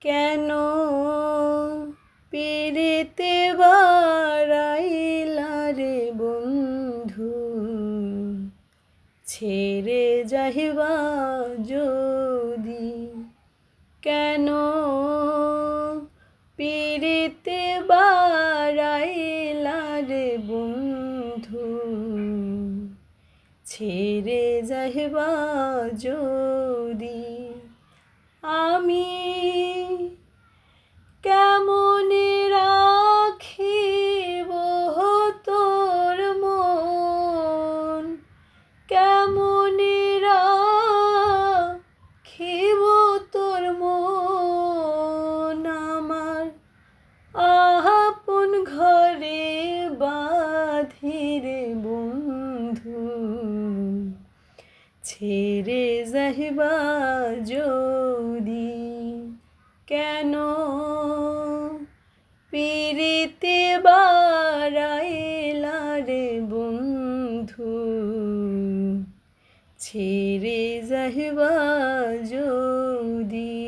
কেন পিরিতে বারাইলা রে বন্ধু, ছেড়ে যাইবা যদি। কেন পিরিতে বারাইলা রে বন্ধু, ছেড়ে যাইবা যদি। আমি কেমনে রাখিব তোর মন, কেমনে রাখিব তোর মন। আমার আপন ঘরে বাঁধিরে বন্ধু, ছেড়ে যাইবা যদি। কেন পিরিতে বারাইলা রে বন্ধু, ছেড়ে যাইবা যদি।